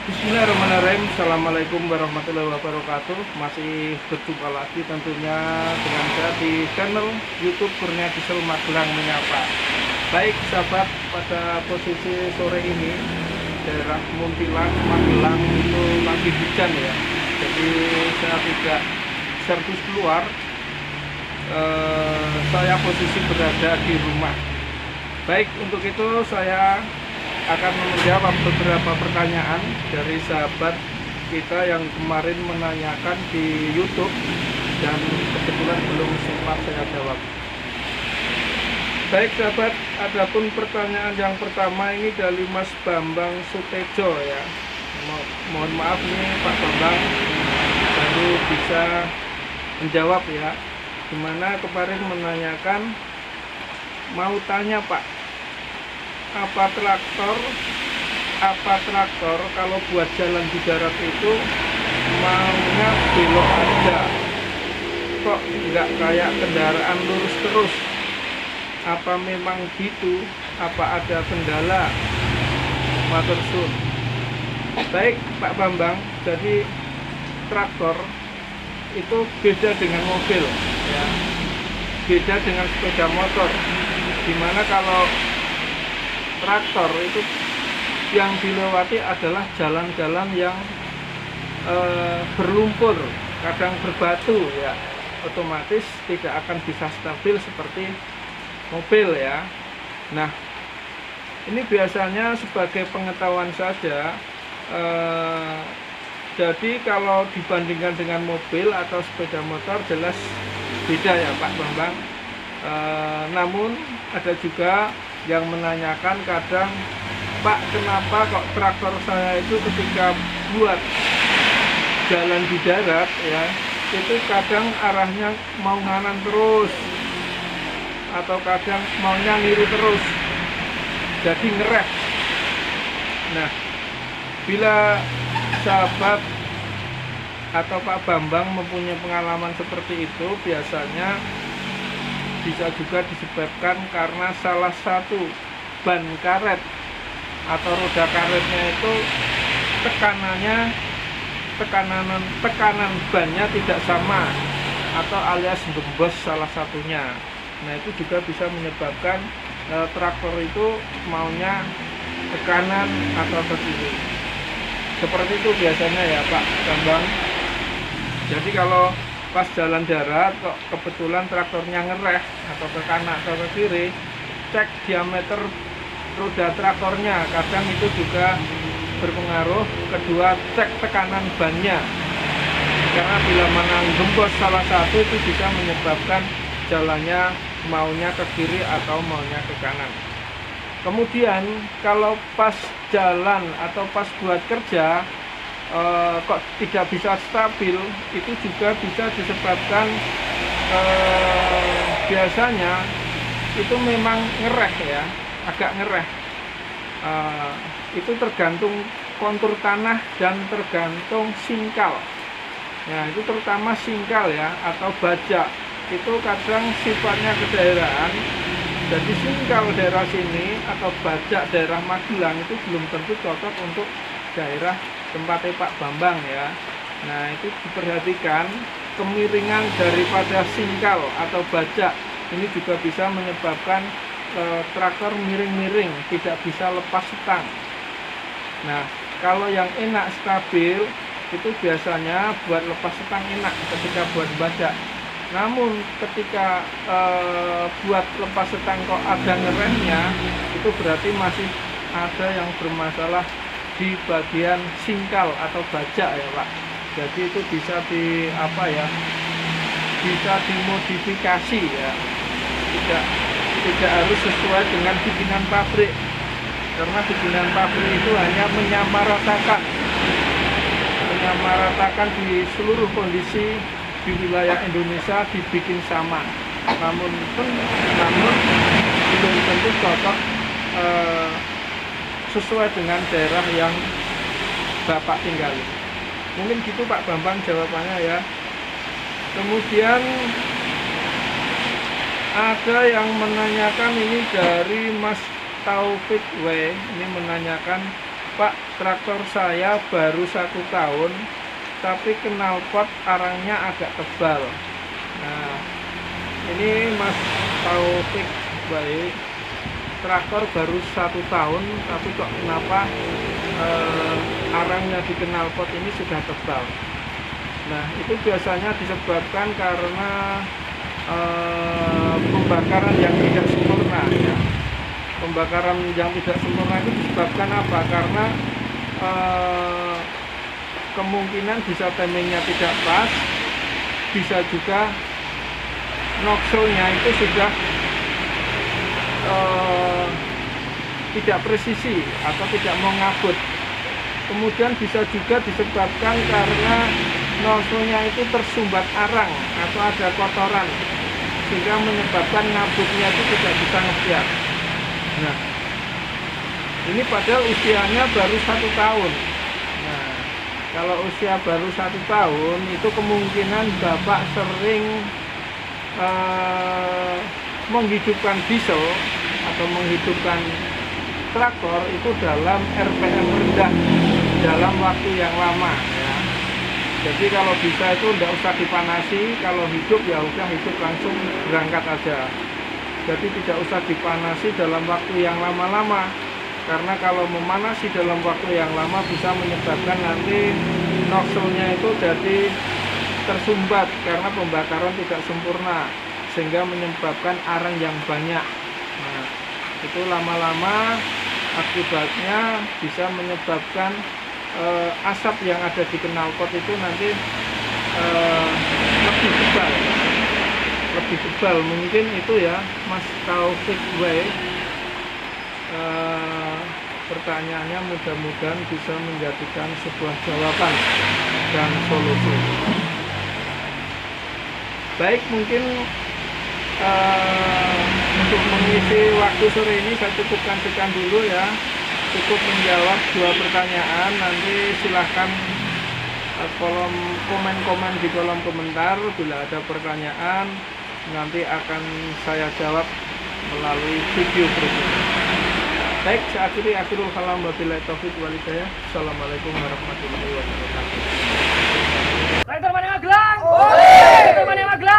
Bismillahirrahmanirrahim. Assalamualaikum warahmatullahi wabarakatuh. Masih berjumpa lagi tentunya dengan saya di channel YouTube Kurnia Diesel Magelang Menyapa. Baik sahabat, pada posisi sore ini daerah Muntilan Magelang itu lagi hujan ya. Jadi saya tidak servis keluar. Saya posisi berada di rumah. Baik, untuk itu saya akan menjawab beberapa pertanyaan dari sahabat kita yang kemarin menanyakan di YouTube dan kebetulan belum sempat saya jawab. Baik sahabat, adapun pertanyaan yang pertama ini dari Mas Bambang Sutejo ya. Mohon maaf nih Pak Bambang baru bisa menjawab ya. Dimana kemarin menanyakan, mau tanya Pak, apa traktor kalau buat jalan di darat itu maunya belok aja, kok nggak kayak kendaraan lurus terus? Apa memang gitu? Apa ada kendala? Matur suwun. Baik Pak Bambang, jadi traktor itu beda dengan mobil ya, beda dengan sepeda motor, dimana kalau traktor itu yang dilewati adalah jalan-jalan yang berlumpur, kadang berbatu ya, otomatis tidak akan bisa stabil seperti mobil ya. Nah, ini biasanya sebagai pengetahuan saja, jadi kalau dibandingkan dengan mobil atau sepeda motor jelas beda ya Pak Bambang. Namun ada juga yang menanyakan kadang, Pak, kenapa kok traktor saya itu ketika buat jalan di darat ya, itu kadang arahnya mau nganan terus atau kadang maunya ngiri terus, jadi ngerem. Nah, bila sahabat atau Pak Bambang mempunyai pengalaman seperti itu, biasanya bisa juga disebabkan karena salah satu ban karet atau roda karetnya itu tekanan bannya tidak sama atau alias gembos salah satunya. Nah, itu juga bisa menyebabkan traktor itu maunya ke kanan atau ke kiri. Seperti itu biasanya ya Pak Bambang. Jadi kalau pas jalan darat kok kebetulan traktornya ngereh atau ke kanan atau ke kiri, cek diameter roda traktornya, kadang itu juga berpengaruh. Kedua, cek tekanan bannya, karena bila mana gembos salah satu itu bisa menyebabkan jalannya maunya ke kiri atau maunya ke kanan. Kemudian kalau pas jalan atau pas buat kerja kok tidak bisa stabil, itu juga bisa disebabkan biasanya itu memang ngereh ya, agak ngereh. Itu tergantung kontur tanah dan tergantung singkal. Nah, itu terutama singkal ya atau bajak, itu kadang sifatnya kedaerahan. Jadi singkal daerah sini atau bajak daerah Magelang itu belum tentu cocok untuk daerah tempatnya Pak Bambang ya. Nah, itu diperhatikan kemiringan daripada singkal atau bajak ini juga bisa menyebabkan traktor miring-miring, tidak bisa lepas setang. Nah, kalau yang enak stabil itu biasanya buat lepas setang enak ketika buat bajak. Namun ketika buat lepas setang kok ada ngeremnya, itu berarti masih ada yang bermasalah di bagian singkal atau bajak ya Pak. Jadi itu bisa bisa dimodifikasi ya. Tidak harus sesuai dengan bikinan pabrik, karena bikinan pabrik itu hanya menyamaratakan di seluruh kondisi di wilayah Indonesia dibikin sama, namun belum tentu cocok sesuai dengan daerah yang Bapak tinggali. Mungkin gitu Pak Bambang jawabannya ya. Kemudian ada yang menanyakan ini dari Mas Taufik W. Ini menanyakan Pak, traktor saya baru 1 tahun, tapi knalpot arangnya agak tebal. Nah, ini Mas Taufik, baik, traktor baru 1 tahun, tapi kok kenapa arangnya di knalpot ini sudah tebal? Nah, itu biasanya disebabkan karena pembakaran yang tidak sempurna, ya. Pembakaran yang tidak sempurna itu disebabkan apa? Karena kemungkinan bisa timingnya tidak pas, bisa juga nozzle-nya itu sudah tidak presisi atau tidak mau ngabut. Kemudian bisa juga disebabkan karena nozzle-nya itu tersumbat arang atau ada kotoran, sehingga menyebabkan ngabutnya itu tidak bisa ngebiar. Nah, ini padahal usianya baru 1 tahun. Nah, kalau usia baru 1 tahun itu kemungkinan Bapak sering menghidupkan diesel atau menghidupkan traktor itu dalam RPM rendah dalam waktu yang lama, ya. Jadi kalau bisa itu tidak usah dipanasi, kalau hidup ya udah hidup langsung berangkat aja. Jadi tidak usah dipanasi dalam waktu yang lama-lama, karena kalau memanasi dalam waktu yang lama bisa menyebabkan nanti nozzle-nya itu jadi tersumbat karena pembakaran tidak sempurna, sehingga menyebabkan arang yang banyak. Nah, itu lama-lama akibatnya bisa menyebabkan asap yang ada di knalpot itu nanti lebih tebal. Lebih tebal mungkin itu, ya Mas Taufik Way. Pertanyaannya mudah-mudahan bisa menjadikan sebuah jawaban dan solusi. Baik, mungkin untuk mengisi waktu sore ini saya cukupkan sekian dulu, ya. Cukup menjawab 2 pertanyaan. Nanti silahkan komen di kolom komentar. Bila ada pertanyaan nanti akan saya jawab melalui video berikutnya. Baik, saya akhirul kalam, wabillahi taufiq wal hidayah. Assalamualaikum warahmatullahi wabarakatuh. Traktor mana Magelang? Traktor mana Magelang?